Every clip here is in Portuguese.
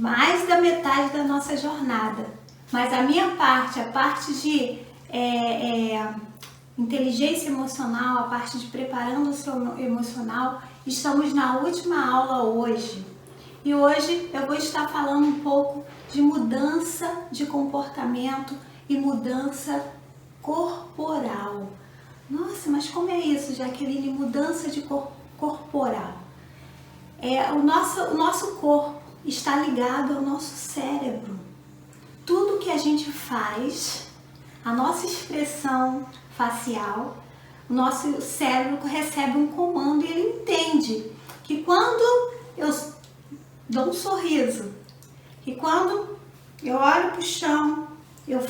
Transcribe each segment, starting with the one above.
mais da metade da nossa jornada. Mas a minha parte, a parte de inteligência emocional, a parte de preparando o seu emocional, estamos na última aula hoje. E hoje eu vou estar falando um pouco de mudança de comportamento e mudança corporal. Nossa, mas como é isso, Jaqueline? Mudança de corporal. O nosso corpo está ligado ao nosso cérebro. Tudo que a gente faz, a nossa expressão facial, o nosso cérebro recebe um comando e ele entende que quando eu dou um sorriso, que quando eu olho para o chão, eu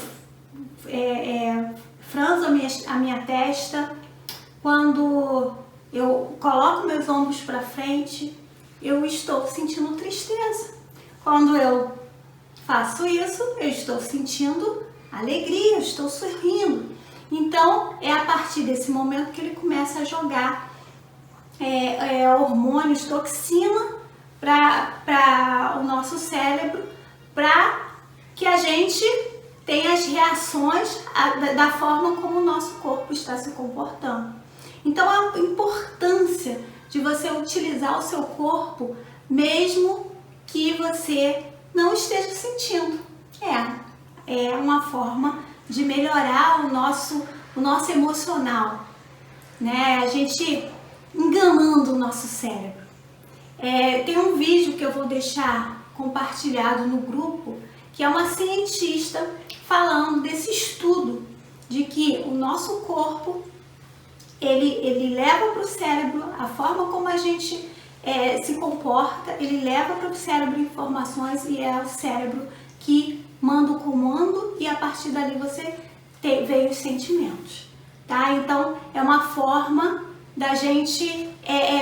franzo a minha testa, quando eu coloco meus ombros para frente, eu estou sentindo tristeza. Quando eu faço isso, eu estou sentindo alegria, eu estou sorrindo. Então, é a partir desse momento que ele começa a jogar hormônios, toxina para o nosso cérebro, para que a gente tenha as reações da forma como o nosso corpo está se comportando. Então, a importância de você utilizar o seu corpo, mesmo que você não esteja sentindo. É uma forma de melhorar o nosso emocional, né? A gente enganando o nosso cérebro. Tem um vídeo que eu vou deixar compartilhado no grupo, que é uma cientista falando desse estudo de que o nosso corpo ele leva para o cérebro a forma como a gente se comporta, ele leva para o cérebro informações e é o cérebro que manda o comando e a partir dali você vê os sentimentos, tá? Então é uma forma da gente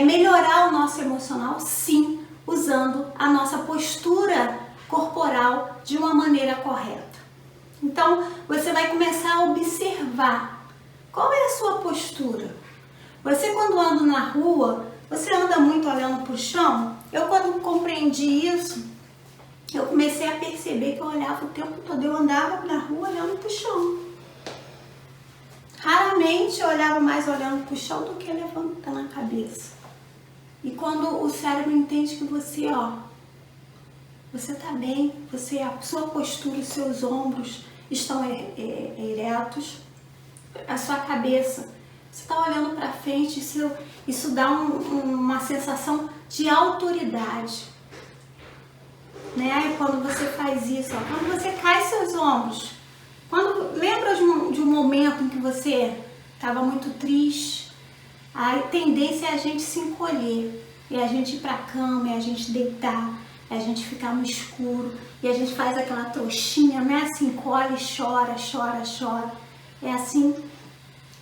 melhorar o nosso emocional, sim, usando a nossa postura corporal de uma maneira correta. Então você vai começar a observar qual é a sua postura. Você quando anda na rua, você anda muito olhando para o chão? Eu quando compreendi isso, eu comecei a perceber que eu olhava o tempo todo, eu andava na rua olhando para o chão. Raramente eu olhava mais olhando para o chão do que levantando a cabeça. E quando o cérebro entende que você está bem, a sua postura, os seus ombros estão eretos, a sua cabeça, você está olhando para frente, isso dá uma sensação de autoridade. Né? Quando você faz isso, quando você cai seus ombros, lembra de um momento em que você estava muito triste, a tendência é a gente se encolher, é a gente ir para a cama, é a gente deitar, é a gente ficar no escuro, e a gente faz aquela trouxinha, né? Se encolhe, chora, chora, chora. É assim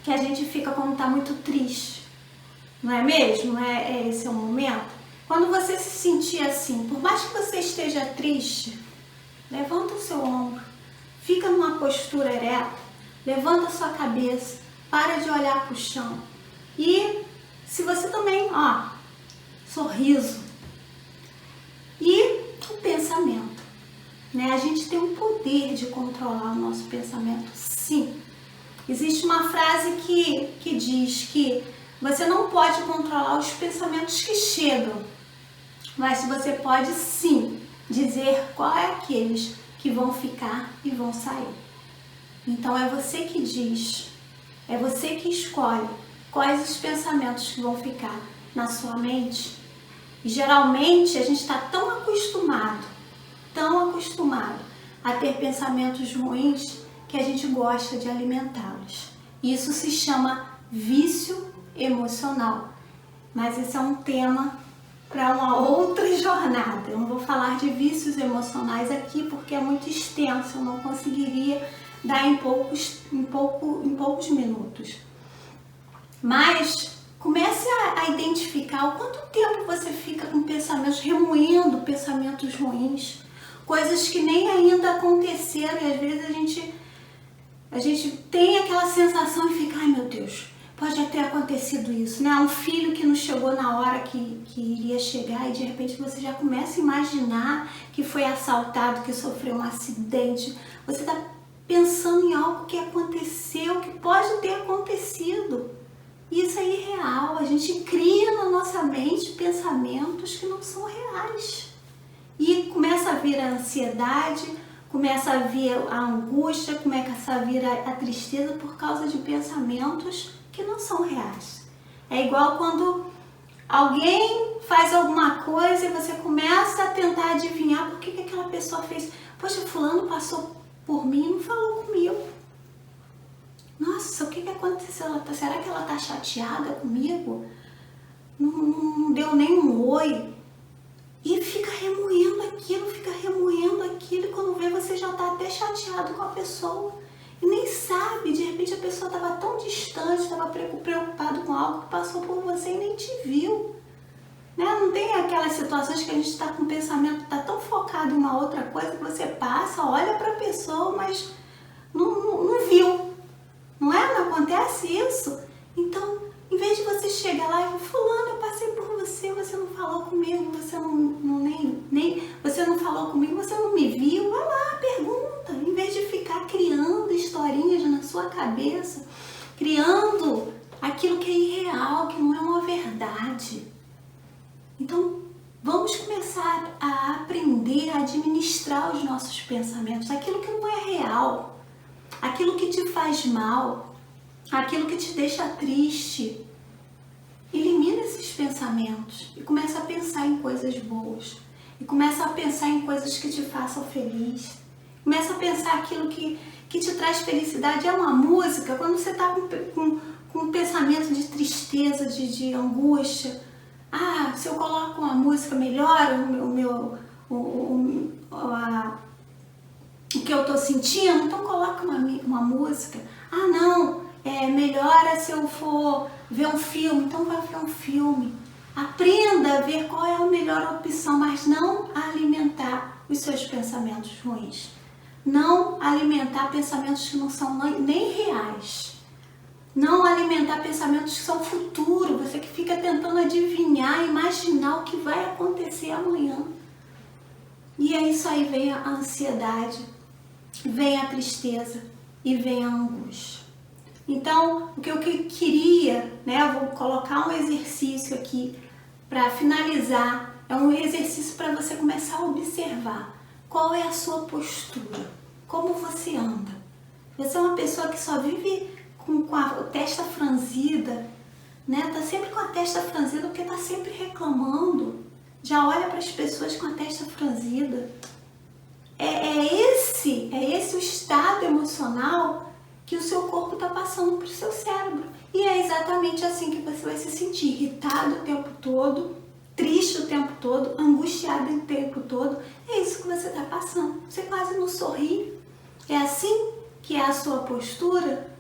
que a gente fica quando está muito triste, não é mesmo? Esse é o momento. Quando você se sentir assim, por mais que você esteja triste, levanta o seu ombro, fica numa postura ereta, levanta a sua cabeça, para de olhar para o chão. E se você também, sorriso. E o pensamento, né? A gente tem o poder de controlar o nosso pensamento, sim. Existe uma frase que diz que você não pode controlar os pensamentos que chegam, mas você pode sim dizer qual é aqueles que vão ficar e vão sair. Então é você que diz, é você que escolhe quais os pensamentos que vão ficar na sua mente. E geralmente a gente está tão acostumado a ter pensamentos ruins que a gente gosta de alimentá-los. Isso se chama vício emocional. Mas esse é um tema para uma outra jornada. Eu não vou falar de vícios emocionais aqui porque é muito extenso, eu não conseguiria dar em poucos minutos. Mas comece a identificar o quanto tempo você fica com pensamentos, remoendo pensamentos ruins, coisas que nem ainda aconteceram, e às vezes a gente tem aquela sensação e fica, ai meu Deus, Pode ter acontecido isso, né? Um filho que não chegou na hora que iria chegar e de repente você já começa a imaginar que foi assaltado, que sofreu um acidente. Você está pensando em algo que aconteceu, que pode ter acontecido. Isso é irreal. A gente cria na nossa mente pensamentos que não são reais. E começa a vir a ansiedade, começa a vir a angústia, começa a vir a tristeza por causa de pensamentos que não são reais. É igual quando alguém faz alguma coisa e você começa a tentar adivinhar por que aquela pessoa fez. Poxa, fulano passou por mim e não falou comigo. Nossa, o que aconteceu? Será que ela está chateada comigo? Não deu nem um oi. E fica remoendo aquilo, e quando vê você já está até chateado com a pessoa. E nem sabe, de repente a pessoa estava tão distante, estava preocupado com algo que passou por você e nem te viu. Né? Não tem aquelas situações que a gente está com o pensamento, está tão focado em uma outra coisa que você passa, olha para a pessoa, mas não viu. Não é? Não acontece isso? Então, em vez de você chegar lá e falar, fulano, eu passei por você, você não falou comigo, você você não falou comigo, você não me viu, vai lá, pergunta. Em vez de ficar criando historinhas na sua cabeça, criando aquilo que é irreal, que não é uma verdade. Então, vamos começar a aprender a administrar os nossos pensamentos, aquilo que não é real, aquilo que te faz mal, aquilo que te deixa triste. Elimina esses pensamentos e começa a pensar em coisas boas. E começa a pensar em coisas que te façam feliz. Começa a pensar aquilo que te traz felicidade. É uma música, quando você está com um pensamento de tristeza, de angústia. Ah, se eu coloco uma música, melhora o que eu estou sentindo, então coloca uma música. Ah, não, melhora se eu for ver um filme, então vai ver um filme. Aprenda a ver qual é a melhor opção, mas não alimentar os seus pensamentos ruins. Não alimentar pensamentos que não são nem reais. Não alimentar pensamentos que são futuro, você que fica tentando adivinhar, imaginar o que vai acontecer amanhã. E é isso aí, vem a ansiedade, vem a tristeza e vem a angústia. Então, o que eu queria, né, eu vou colocar um exercício aqui para finalizar, é um exercício para você começar a observar qual é a sua postura, como você anda. Você é uma pessoa que só vive com a testa franzida, né? Tá sempre com a testa franzida porque tá sempre reclamando. Já olha para as pessoas com a testa franzida. É esse o estado emocional que o seu corpo está passando para o seu cérebro. E é exatamente assim que você vai se sentir, irritado o tempo todo, triste o tempo todo, angustiado o tempo todo. É isso que você está passando. Você quase não sorri. É assim que é a sua postura?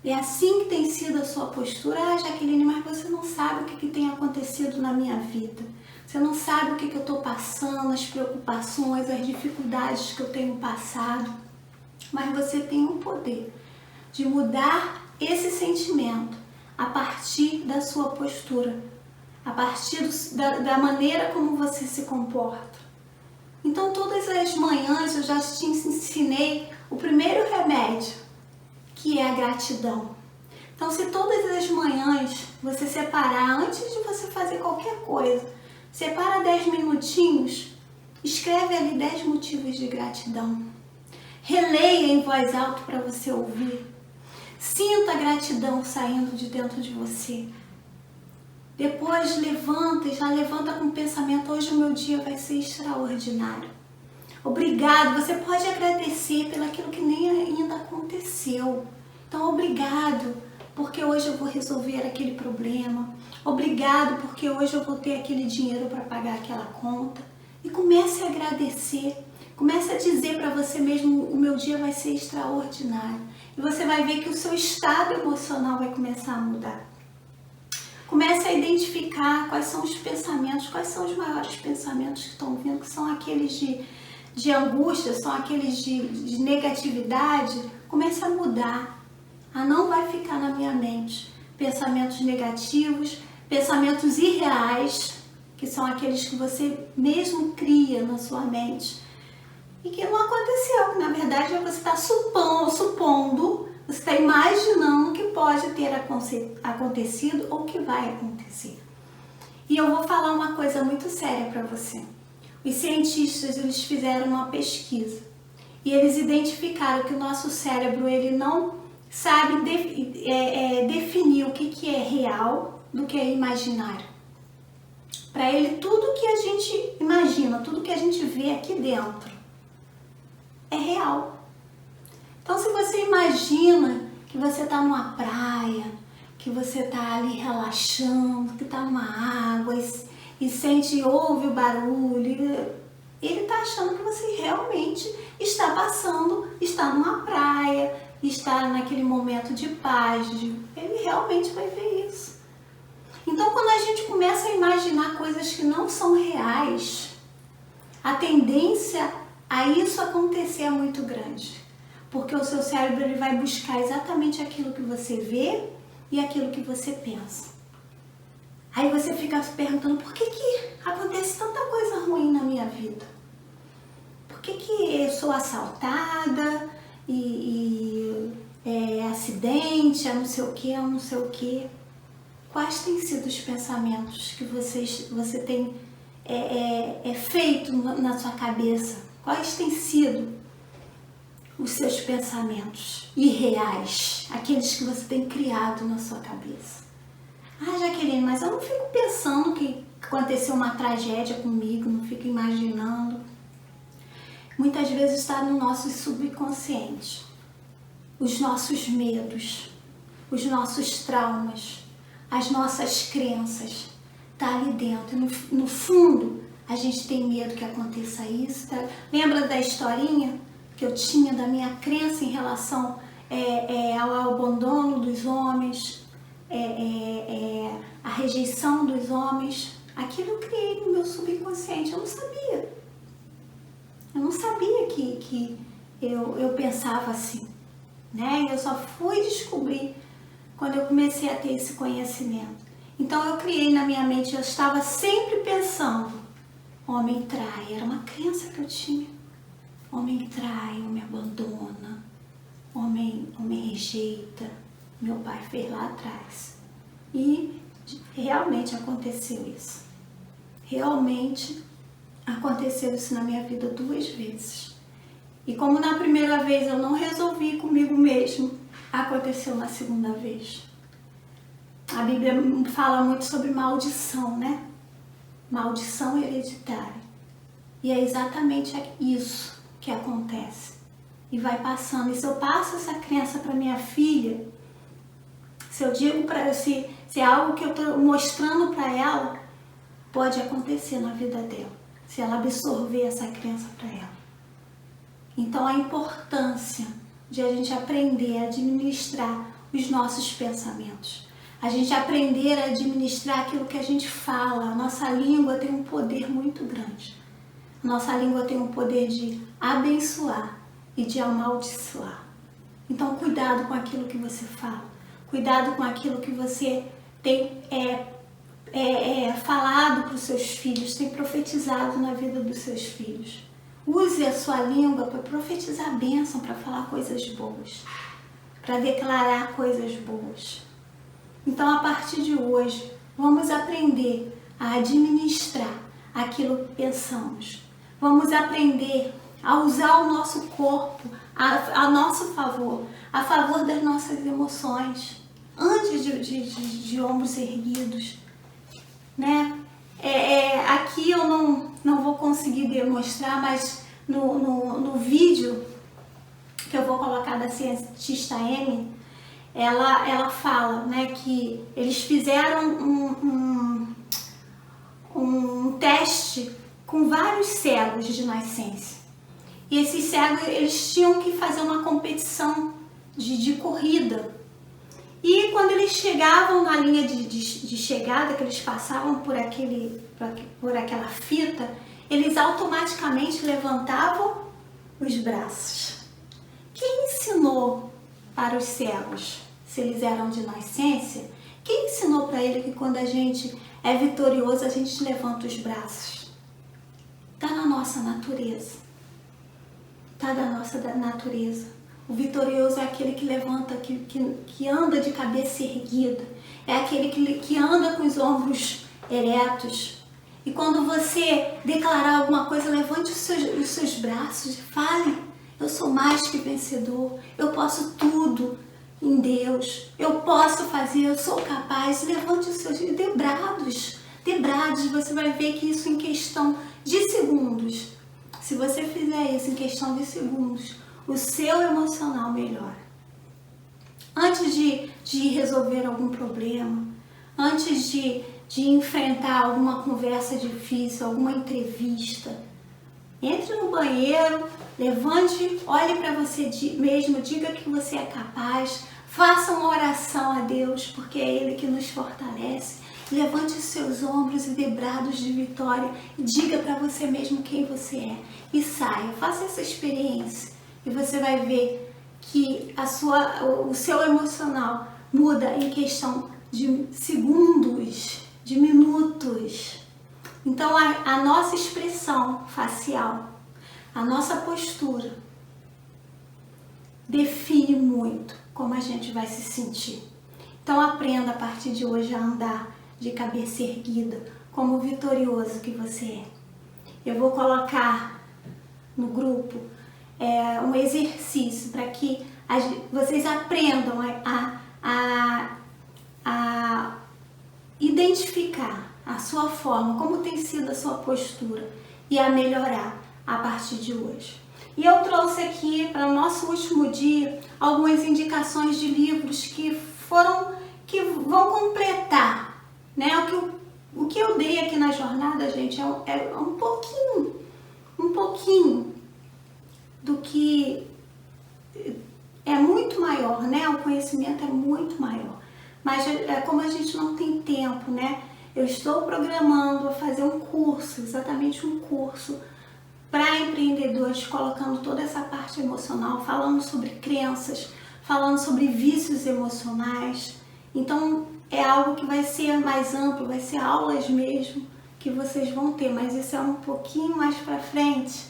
É assim que tem sido a sua postura? Ah, Jaqueline, mas você não sabe o que tem acontecido na minha vida. Você não sabe o que eu estou passando, as preocupações, as dificuldades que eu tenho passado. Mas você tem o poder de mudar esse sentimento a partir da sua postura, a partir da maneira como você se comporta. Então, todas as manhãs eu já te ensinei o primeiro remédio, que é a gratidão. Então, se todas as manhãs você separar, antes de você fazer qualquer coisa, separa 10 minutinhos, escreve ali 10 motivos de gratidão. Releia em voz alta para você ouvir. Sinta a gratidão saindo de dentro de você. Depois já levanta com o pensamento, hoje o meu dia vai ser extraordinário. Obrigado, você pode agradecer pelo aquilo que nem ainda aconteceu. Então, obrigado, porque hoje eu vou resolver aquele problema. Obrigado, porque hoje eu vou ter aquele dinheiro para pagar aquela conta. E comece a agradecer. Comece a dizer para você mesmo, o meu dia vai ser extraordinário. E você vai ver que o seu estado emocional vai começar a mudar. Comece a identificar quais são os pensamentos, quais são os maiores pensamentos que estão vindo, que são aqueles de angústia, são aqueles de negatividade. Comece a mudar. Não vai ficar na minha mente. pensamentos negativos, pensamentos irreais, que são aqueles que você mesmo cria na sua mente e que não aconteceu, que na verdade você está supondo, você está imaginando que pode ter acontecido ou que vai acontecer. E eu vou falar uma coisa muito séria para você. Os cientistas, eles fizeram uma pesquisa e eles identificaram que o nosso cérebro, ele não sabe definir o que é real do que é imaginário. Para ele, tudo que a gente imagina, tudo que a gente vê aqui dentro é real. Então, se você imagina que você está numa praia, que você está ali relaxando, que está numa água e ouve o barulho, ele está achando que você realmente está numa praia, está naquele momento de paz, ele realmente vai ver isso. Então, quando a gente começa a imaginar coisas que não são reais, a tendência a isso acontecer é muito grande, porque o seu cérebro ele vai buscar exatamente aquilo que você vê e aquilo que você pensa. Aí você fica se perguntando, por que acontece tanta coisa ruim na minha vida? Por que eu sou assaltada e acidente, não sei o que. Quais têm sido os pensamentos que você tem feito na sua cabeça? Quais têm sido os seus pensamentos irreais, aqueles que você tem criado na sua cabeça? Ah, Jaqueline, mas eu não fico pensando que aconteceu uma tragédia comigo, não fico imaginando. Muitas vezes está no nosso subconsciente. Os nossos medos, os nossos traumas, as nossas crenças, tá ali dentro. No fundo, a gente tem medo que aconteça isso. Tá? Lembra da historinha que eu tinha da minha crença em relação ao abandono dos homens, a rejeição dos homens? Aquilo eu criei no meu subconsciente, eu não sabia. Eu não sabia que eu pensava assim, né? Eu só fui descobrir quando eu comecei a ter esse conhecimento. Então eu criei na minha mente, eu estava sempre pensando, homem trai, era uma crença que eu tinha. Homem trai, homem abandona, homem rejeita, meu pai fez lá atrás. E realmente aconteceu isso. Realmente aconteceu isso na minha vida 2 vezes. E como na primeira vez eu não resolvi comigo mesmo, aconteceu na segunda vez. A Bíblia fala muito sobre maldição, né? Maldição hereditária. E é exatamente isso que acontece. E vai passando. E se eu passo essa crença para minha filha, se eu digo para ela, se é algo que eu estou mostrando para ela, pode acontecer na vida dela, se ela absorver essa crença para ela. Então a importância de a gente aprender a administrar os nossos pensamentos, a gente aprender a administrar aquilo que a gente fala. A nossa língua tem um poder muito grande. A nossa língua tem um poder de abençoar e de amaldiçoar. Então cuidado com aquilo que você fala, cuidado com aquilo que você tem falado para os seus filhos, tem profetizado na vida dos seus filhos. Use a sua língua para profetizar bênção, para falar coisas boas, para declarar coisas boas. Então, a partir de hoje, vamos aprender a administrar aquilo que pensamos. Vamos aprender a usar o nosso corpo a nosso favor, a favor das nossas emoções, antes de ombros erguidos, né? Aqui eu não vou conseguir demonstrar, mas no vídeo que eu vou colocar da cientista Amy, ela fala, né, que eles fizeram um teste com vários cegos de nascença. E esses cegos, eles tinham que fazer uma competição de corrida. E quando eles chegavam na linha de chegada, que eles passavam por aquela fita, eles automaticamente levantavam os braços. Quem ensinou para os cegos, se eles eram de nascença, Quem ensinou para ele que quando a gente é vitorioso, a gente levanta os braços? Está na nossa natureza. Está da nossa natureza. O vitorioso é aquele que levanta, que anda de cabeça erguida. É aquele que anda com os ombros eretos. E quando você declarar alguma coisa, levante os seus braços e fale: eu sou mais que vencedor, eu posso tudo em Deus, eu posso fazer, eu sou capaz. Levante os seus debrados, você vai ver que isso em questão de segundos, se você fizer isso em questão de segundos, o seu emocional melhora. Antes de resolver algum problema, antes de enfrentar alguma conversa difícil, alguma entrevista, entre no banheiro, levante, olhe para você mesmo, diga que você é capaz, faça uma oração a Deus, porque é Ele que nos fortalece. Levante os seus ombros e debrados de vitória e diga para você mesmo quem você é. E saia, faça essa experiência e você vai ver que o seu emocional muda em questão de segundos, de minutos. Então a nossa expressão facial, a nossa postura define muito como a gente vai se sentir. Então aprenda a partir de hoje a andar de cabeça erguida, como o vitorioso que você é. Eu vou colocar no grupo um exercício para que vocês aprendam a identificar a sua forma, como tem sido a sua postura e a melhorar a partir de hoje. E eu trouxe aqui para o nosso último dia algumas indicações de livros que vão completar, né? O que eu dei aqui na jornada, gente, é um pouquinho do que é muito maior, né? O conhecimento é muito maior. Mas como a gente não tem tempo, né? Eu estou programando a fazer um curso, exatamente um curso para empreendedores, colocando toda essa parte emocional, falando sobre crenças, falando sobre vícios emocionais. Então é algo que vai ser mais amplo, vai ser aulas mesmo que vocês vão ter, mas isso é um pouquinho mais para frente.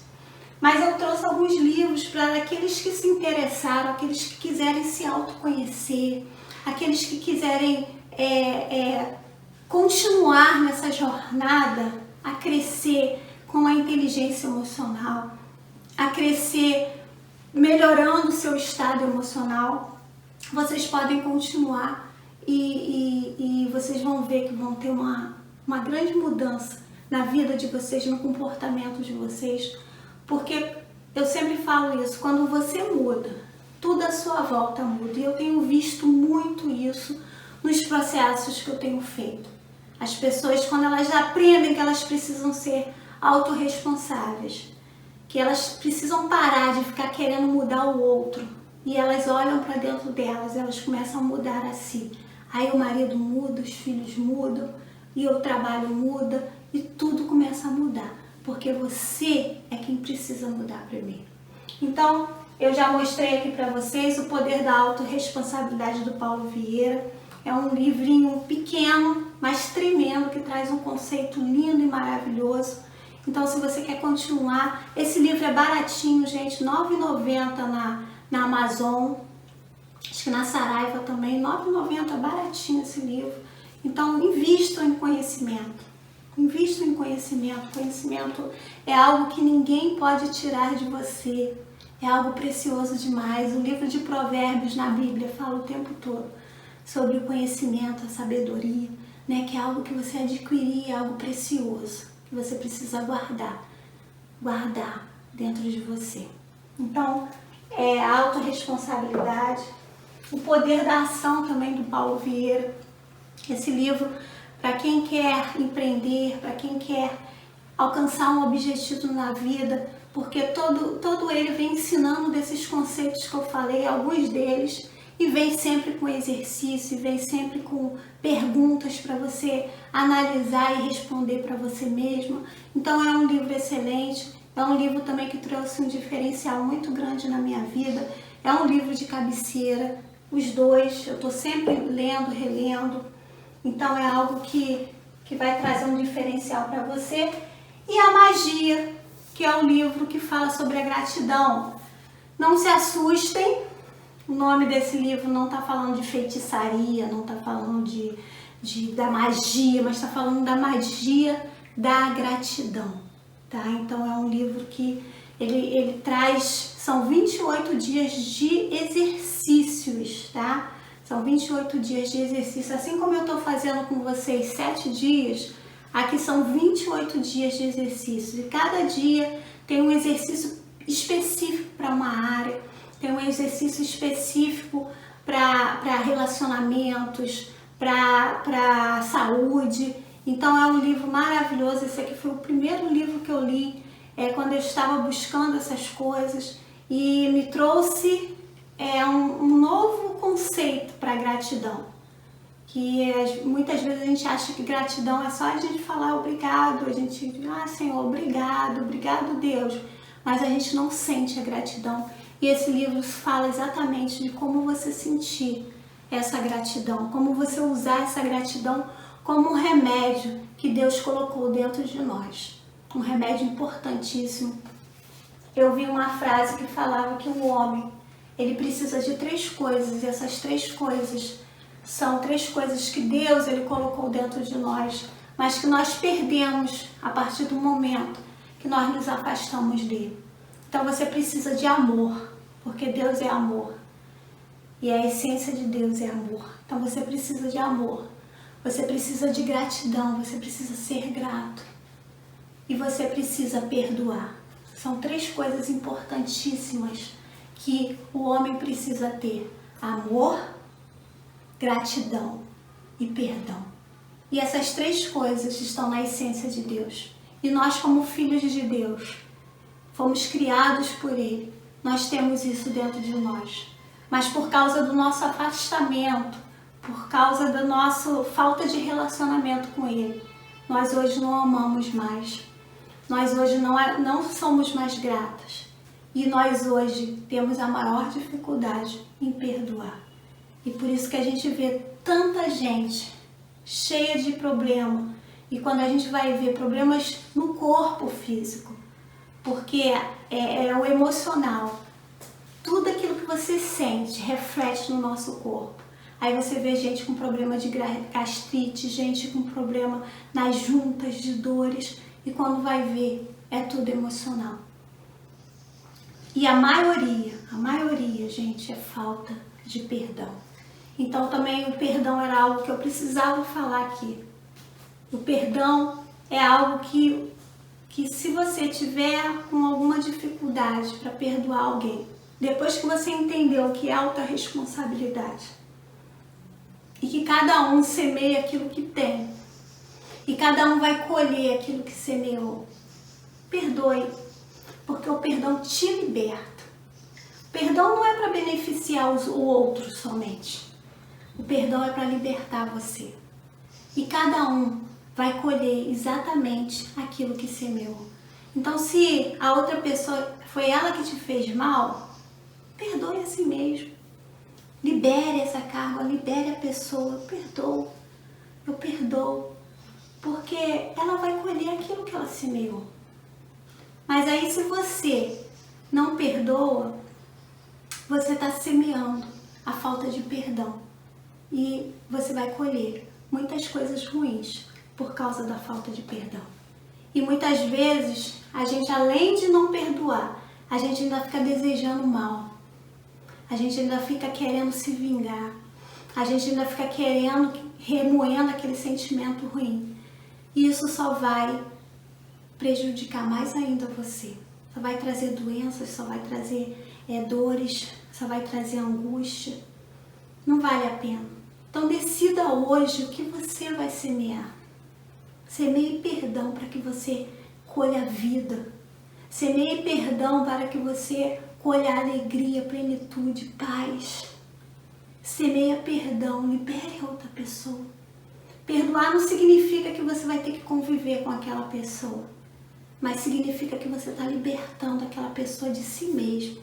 Mas eu trouxe alguns livros para aqueles que se interessaram, aqueles que quiserem se autoconhecer, aqueles que quiserem continuar nessa jornada, a crescer com a inteligência emocional, a crescer melhorando o seu estado emocional. Vocês podem continuar e vocês vão ver que vão ter uma grande mudança na vida de vocês, no comportamento de vocês, porque eu sempre falo isso, quando você muda, tudo à sua volta muda, e eu tenho visto muito isso nos processos que eu tenho feito. As pessoas, quando elas aprendem que elas precisam ser autorresponsáveis, que elas precisam parar de ficar querendo mudar o outro, e elas olham para dentro delas, elas começam a mudar a si. Aí o marido muda, os filhos mudam, e o trabalho muda, e tudo começa a mudar, porque você é quem precisa mudar primeiro. Então, eu já mostrei aqui para vocês O Poder da Autorresponsabilidade do Paulo Vieira. É um livrinho pequeno, mas tremendo, que traz um conceito lindo e maravilhoso. Então, se você quer continuar, esse livro é baratinho, gente, R$ 9,90 na Amazon, acho que na Saraiva também, R$ 9,90, baratinho esse livro. Então, invistam em conhecimento. Invistam em conhecimento. Conhecimento é algo que ninguém pode tirar de você. É algo precioso demais. O livro de Provérbios na Bíblia fala o tempo todo sobre o conhecimento, a sabedoria, né? Que é algo que você adquirir, é algo precioso, que você precisa guardar dentro de você. Então, a autorresponsabilidade, O Poder da Ação também do Paulo Vieira. Esse livro, para quem quer empreender, para quem quer alcançar um objetivo na vida, porque todo ele vem ensinando desses conceitos que eu falei, alguns deles, e vem sempre com exercício, vem sempre com perguntas para você analisar e responder para você mesmo. Então é um livro excelente, é um livro também que trouxe um diferencial muito grande na minha vida, é um livro de cabeceira, os dois, eu estou sempre lendo, relendo, Então é algo que vai trazer um diferencial para você. E a magia, que é um livro que fala sobre a gratidão. Não se assustem, o nome desse livro não está falando de feitiçaria, não está falando da magia, mas está falando da magia da gratidão, tá? Então é um livro que ele traz, são 28 dias de exercícios, tá? São 28 dias de exercício, assim como eu estou fazendo com vocês 7 dias, aqui são 28 dias de exercícios, e cada dia tem um exercício específico para uma área, tem um exercício específico para relacionamentos, para saúde. Então é um livro maravilhoso. Esse aqui foi o primeiro livro que eu li quando eu estava buscando essas coisas, e me trouxe um novo conceito para gratidão, que muitas vezes a gente acha que gratidão é só a gente falar obrigado, a gente, Senhor, obrigado Deus, mas a gente não sente a gratidão. E esse livro fala exatamente de como você sentir essa gratidão, como você usar essa gratidão como um remédio que Deus colocou dentro de nós, um remédio importantíssimo. Eu vi uma frase que falava que o homem, ele precisa de 3 coisas, e essas 3 coisas são 3 coisas que Deus ele colocou dentro de nós, mas que nós perdemos a partir do momento que nós nos afastamos dele. Então você precisa de amor, porque Deus é amor. E a essência de Deus é amor. Então você precisa de amor. Você precisa de gratidão, você precisa ser grato. E você precisa perdoar. São 3 coisas importantíssimas que o homem precisa ter: amor, gratidão e perdão. E essas 3 coisas estão na essência de Deus. E nós, como filhos de Deus, fomos criados por Ele. Nós temos isso dentro de nós. Mas por causa do nosso afastamento, por causa da nossa falta de relacionamento com Ele, nós hoje não amamos mais. Nós hoje não somos mais gratas. E nós hoje temos a maior dificuldade em perdoar. E por isso que a gente vê tanta gente cheia de problema. E quando a gente vai ver problemas no corpo físico, porque é o emocional. Tudo aquilo que você sente reflete no nosso corpo. Aí você vê gente com problema de gastrite, gente com problema nas juntas, de dores. E quando vai ver, é tudo emocional. E a maioria, gente, é falta de perdão. Então também o perdão era algo que eu precisava falar aqui. O perdão é algo que se você tiver com alguma dificuldade para perdoar alguém, depois que você entendeu que é autorresponsabilidade, e que cada um semeia aquilo que tem, e cada um vai colher aquilo que semeou, perdoe, porque o perdão te liberta. O perdão não é para beneficiar o outro somente, o perdão é para libertar você, e cada um vai colher exatamente aquilo que semeou. Então, se a outra pessoa foi ela que te fez mal, perdoe a si mesmo. Libere essa carga, libere a pessoa. Eu perdoo, porque ela vai colher aquilo que ela semeou. Mas aí, se você não perdoa, você está semeando a falta de perdão. E você vai colher muitas coisas ruins por causa da falta de perdão. E muitas vezes, a gente, além de não perdoar, a gente ainda fica desejando mal. A gente ainda fica querendo se vingar. A gente ainda fica remoendo aquele sentimento ruim. E isso só vai prejudicar mais ainda você. Só vai trazer doenças, só vai trazer dores, só vai trazer angústia. Não vale a pena. Então decida hoje o que você vai semear. Semeie perdão para que você colha a vida. Semeie perdão para que você colha alegria, plenitude, paz. Semeia perdão, libere a outra pessoa. Perdoar não significa que você vai ter que conviver com aquela pessoa, mas significa que você está libertando aquela pessoa de si mesmo,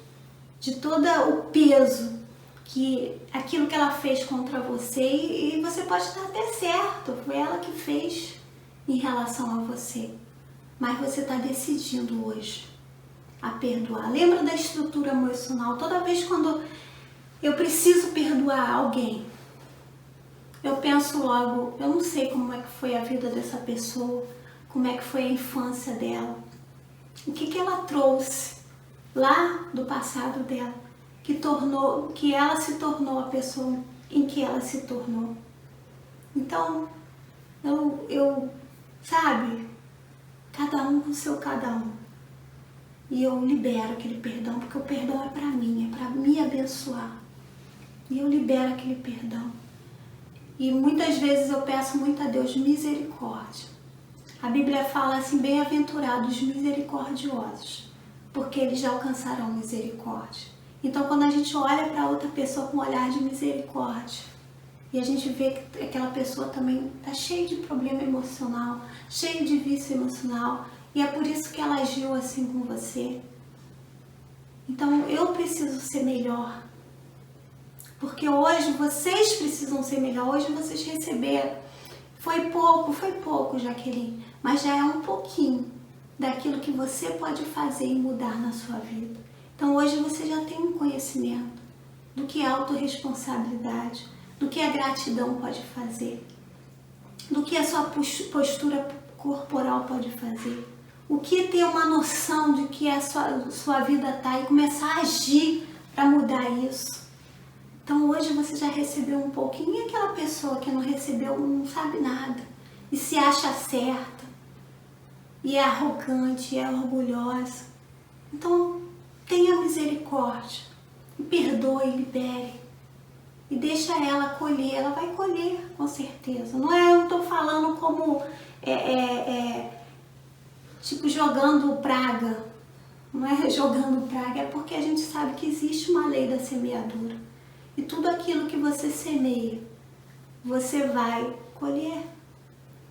de todo o peso que aquilo que ela fez contra você, e você pode estar até certo, foi ela que fez em relação a você, mas você está decidindo hoje a perdoar. Lembra da estrutura emocional? Toda vez quando eu preciso perdoar alguém, eu penso logo, eu não sei como é que foi a vida dessa pessoa, como é que foi a infância dela, o que ela trouxe lá do passado dela, que ela se tornou a pessoa em que ela se tornou. Então, sabe, cada um com o seu cada um. E eu libero aquele perdão, porque o perdão é para me abençoar. E eu libero aquele perdão. E muitas vezes eu peço muito a Deus misericórdia. A Bíblia fala assim, bem-aventurados misericordiosos, porque eles já alcançarão misericórdia. Então, quando a gente olha para outra pessoa com um olhar de misericórdia, e a gente vê que aquela pessoa também está cheia de problema emocional, cheia de vício emocional, e é por isso que ela agiu assim com você. Então, eu preciso ser melhor. Porque hoje vocês precisam ser melhor. Hoje vocês receberam. Foi pouco, Jaqueline, mas já é um pouquinho daquilo que você pode fazer e mudar na sua vida. Então hoje você já tem um conhecimento do que é autorresponsabilidade, do que a gratidão pode fazer, do que a sua postura corporal pode fazer, o que ter uma noção de que a sua vida está e começar a agir para mudar isso. Então hoje você já recebeu um pouquinho, e aquela pessoa que não recebeu não sabe nada e se acha certa e é arrogante, é orgulhosa. Então tenha misericórdia e perdoe, libere e deixa ela colher. Ela vai colher com certeza. Não é, eu não estou falando como tipo jogando praga. Não é jogando praga, é porque a gente sabe que existe uma lei da semeadura. E tudo aquilo que você semeia, você vai colher.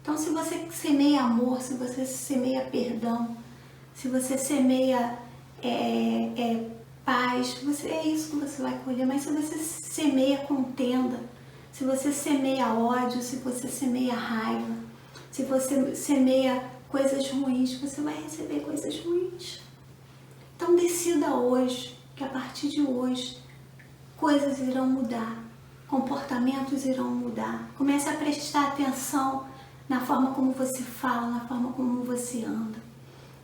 Então, se você semeia amor, se você semeia perdão, se você semeia paz, é isso que você vai colher. Mas se você semeia contenda, se você semeia ódio, se você semeia raiva, se você semeia coisas ruins, você vai receber coisas ruins. Então, decida hoje, que a partir de hoje, coisas irão mudar, comportamentos irão mudar. Comece a prestar atenção na forma como você fala, na forma como você anda,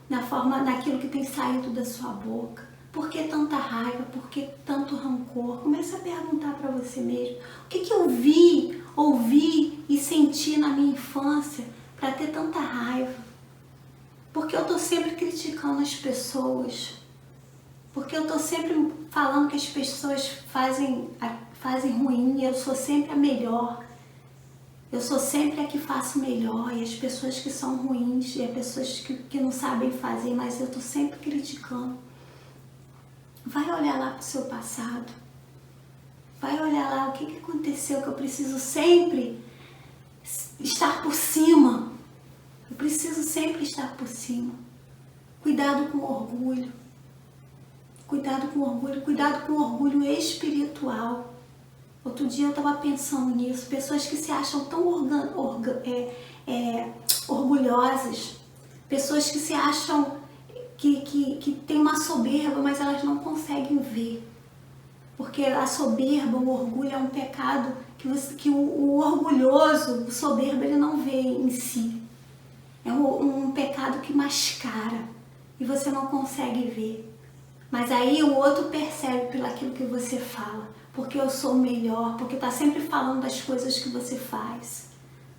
naquilo que tem saído da sua boca. Por que tanta raiva? Por que tanto rancor? Comece a perguntar para você mesmo. O que eu ouvi e senti na minha infância para ter tanta raiva? Porque eu estou sempre criticando as pessoas. Porque eu estou sempre falando que as pessoas fazem ruim e eu sou sempre a melhor. Eu sou sempre a que faço melhor e as pessoas que são ruins e as pessoas que não sabem fazer, mas eu estou sempre criticando. Vai olhar lá para o seu passado. Vai olhar lá o que aconteceu, que eu preciso sempre estar por cima. Eu preciso sempre estar por cima. Cuidado com o orgulho. Cuidado com o orgulho espiritual. Outro dia eu estava pensando nisso, pessoas que se acham tão orgulhosas, pessoas que se acham que tem uma soberba, mas elas não conseguem ver. Porque a soberba, o orgulho é um pecado que o orgulhoso, o soberbo, ele não vê em si. É um pecado que mascara e você não consegue ver. Mas aí o outro percebe pelo aquilo que você fala, porque eu sou melhor, porque está sempre falando das coisas que você faz.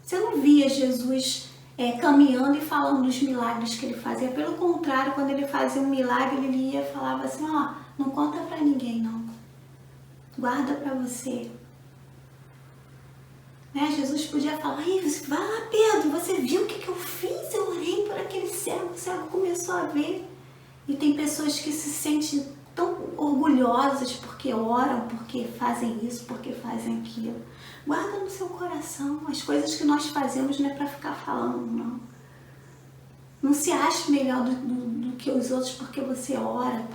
Você não via Jesus caminhando e falando dos milagres que ele fazia. Pelo contrário, quando ele fazia um milagre, ele ia e falava assim, não conta para ninguém não, guarda para você. Né? Jesus podia falar, vai lá Pedro, você viu o que eu fiz? Eu orei por aquele cego, o cego começou a ver. E tem pessoas que se sentem tão orgulhosas porque oram, porque fazem isso, porque fazem aquilo. Guarda no seu coração. As coisas que nós fazemos não é para ficar falando, não. Não se ache melhor do que os outros porque você ora,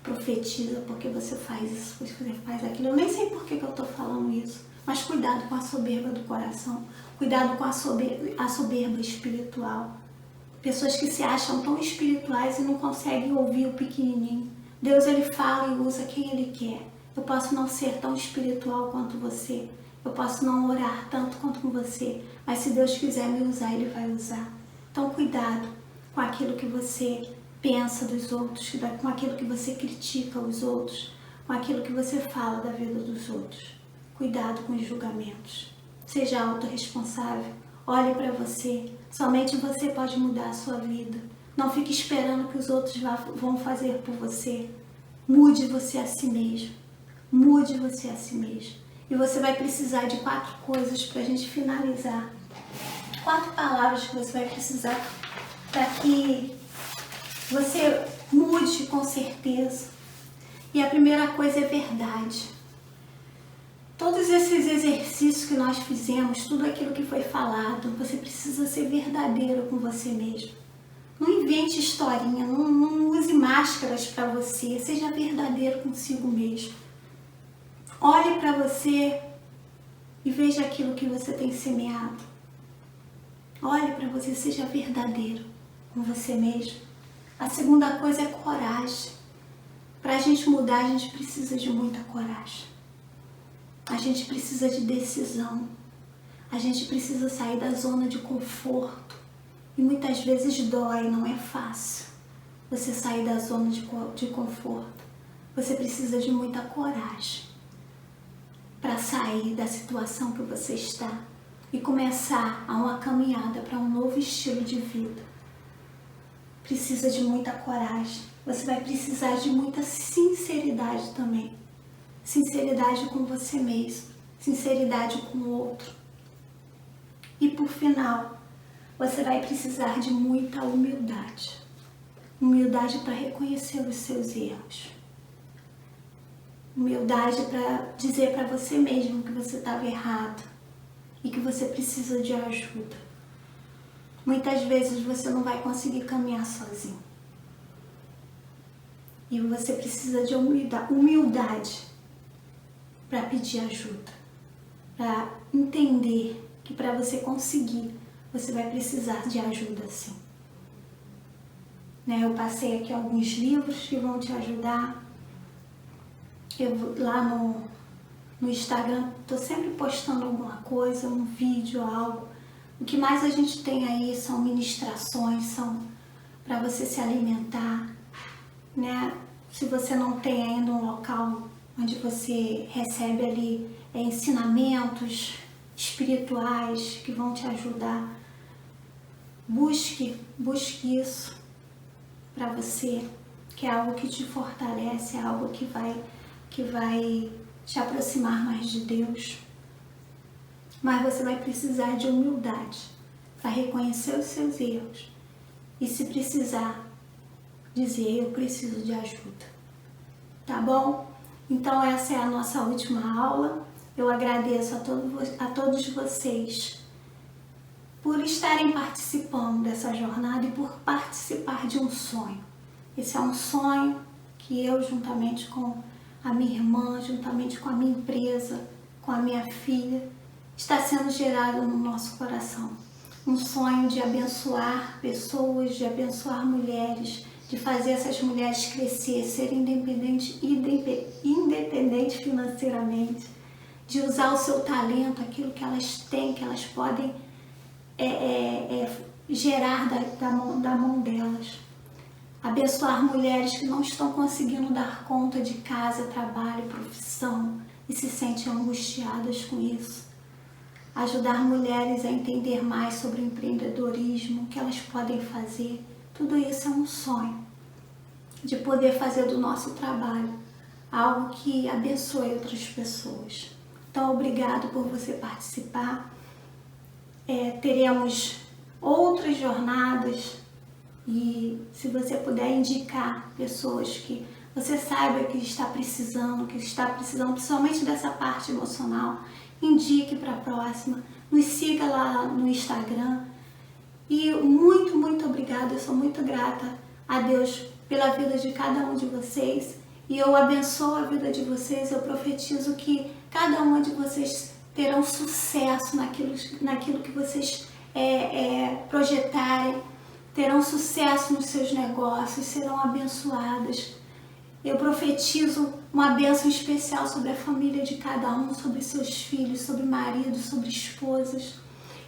profetiza porque você faz isso, porque você faz aquilo. Eu nem sei por que eu estou falando isso, mas cuidado com a soberba do coração, cuidado com a soberba espiritual. Pessoas que se acham tão espirituais e não conseguem ouvir o pequenininho. Deus, ele fala e usa quem ele quer. Eu posso não ser tão espiritual quanto você, eu posso não orar tanto quanto você, mas se Deus quiser me usar, ele vai usar. Então cuidado com aquilo que você pensa dos outros, com aquilo que você critica os outros, com aquilo que você fala da vida dos outros. Cuidado com os julgamentos. Seja autorresponsável. Olhe para você. Somente você pode mudar a sua vida. Não fique esperando que os outros vão fazer por você. Mude você a si mesmo. Mude você a si mesmo. E você vai precisar de 4 coisas para a gente finalizar. 4 palavras que você vai precisar para que você mude com certeza. E a primeira coisa é verdade. Todos esses exercícios que nós fizemos, tudo aquilo que foi falado, você precisa ser verdadeiro com você mesmo. Não invente historinha, não use máscaras para você, seja verdadeiro consigo mesmo. Olhe para você e veja aquilo que você tem semeado. Olhe para você, seja verdadeiro com você mesmo. A segunda coisa é coragem. Para a gente mudar, a gente precisa de muita coragem. A gente precisa de decisão. A gente precisa sair da zona de conforto. E muitas vezes dói, não é fácil você sair da zona de conforto. Você precisa de muita coragem para sair da situação que você está e começar uma caminhada para um novo estilo de vida. Precisa de muita coragem. Você vai precisar de muita sinceridade também. Sinceridade com você mesmo, sinceridade com o outro. E por final, você vai precisar de muita humildade. Humildade para reconhecer os seus erros. Humildade para dizer para você mesmo que você estava errado e que você precisa de ajuda. Muitas vezes você não vai conseguir caminhar sozinho. E você precisa de humildade para pedir ajuda, para entender que para você conseguir, você vai precisar de ajuda sim. Eu passei aqui alguns livros que vão te ajudar. Eu lá no Instagram estou sempre postando alguma coisa, um vídeo, algo. O que mais a gente tem aí são ministrações, são para você se alimentar, Se você não tem ainda um local onde você recebe ali ensinamentos espirituais que vão te ajudar, busque isso para você, que é algo que te fortalece, é algo que vai te aproximar mais de Deus. Mas você vai precisar de humildade para reconhecer os seus erros e, se precisar, dizer: eu preciso de ajuda. Tá bom? Então essa é a nossa última aula. Eu agradeço a todos vocês por estarem participando dessa jornada e por participar de um sonho. Esse é um sonho que eu, juntamente com a minha irmã, juntamente com a minha empresa, com a minha filha, está sendo gerado no nosso coração. Um sonho de abençoar pessoas, de abençoar mulheres, de fazer essas mulheres crescer, serem independentes financeiramente, de usar o seu talento, aquilo que elas têm, que elas podem gerar da mão delas. Abençoar mulheres que não estão conseguindo dar conta de casa, trabalho, profissão e se sentem angustiadas com isso. Ajudar mulheres a entender mais sobre o empreendedorismo, o que elas podem fazer. Tudo isso é um sonho de poder fazer do nosso trabalho algo que abençoe outras pessoas. Então, obrigado por você participar. Teremos outras jornadas e se você puder indicar pessoas que você saiba que está precisando principalmente dessa parte emocional, indique para a próxima, nos siga lá no Instagram. E muito, muito obrigada, eu sou muito grata a Deus pela vida de cada um de vocês e eu abençoo a vida de vocês. Eu profetizo que cada uma de vocês terão sucesso naquilo que vocês projetarem, terão sucesso nos seus negócios, serão abençoadas. Eu profetizo uma bênção especial sobre a família de cada um, sobre seus filhos, sobre maridos, sobre esposas.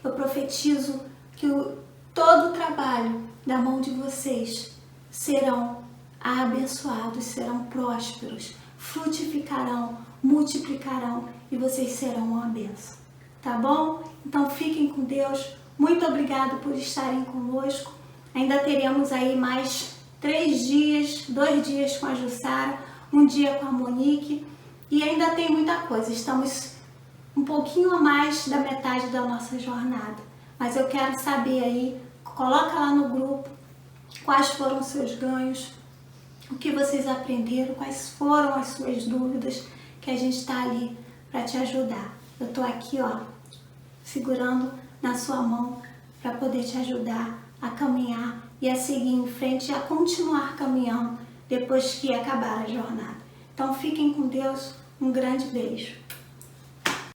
Eu profetizo que todo o trabalho da mão de vocês serão abençoados, serão prósperos, frutificarão, multiplicarão e vocês serão uma bênção. Tá bom? Então fiquem com Deus. Muito obrigado por estarem conosco. Ainda teremos aí mais 3 dias, 2 dias com a Jussara, 1 dia com a Monique e ainda tem muita coisa. Estamos um pouquinho a mais da metade da nossa jornada, mas eu quero saber aí, coloca lá no grupo quais foram os seus ganhos, o que vocês aprenderam, quais foram as suas dúvidas, que a gente está ali para te ajudar. Eu tô aqui, ó, segurando na sua mão para poder te ajudar a caminhar e a seguir em frente e a continuar caminhando depois que acabar a jornada. Então fiquem com Deus, um grande beijo.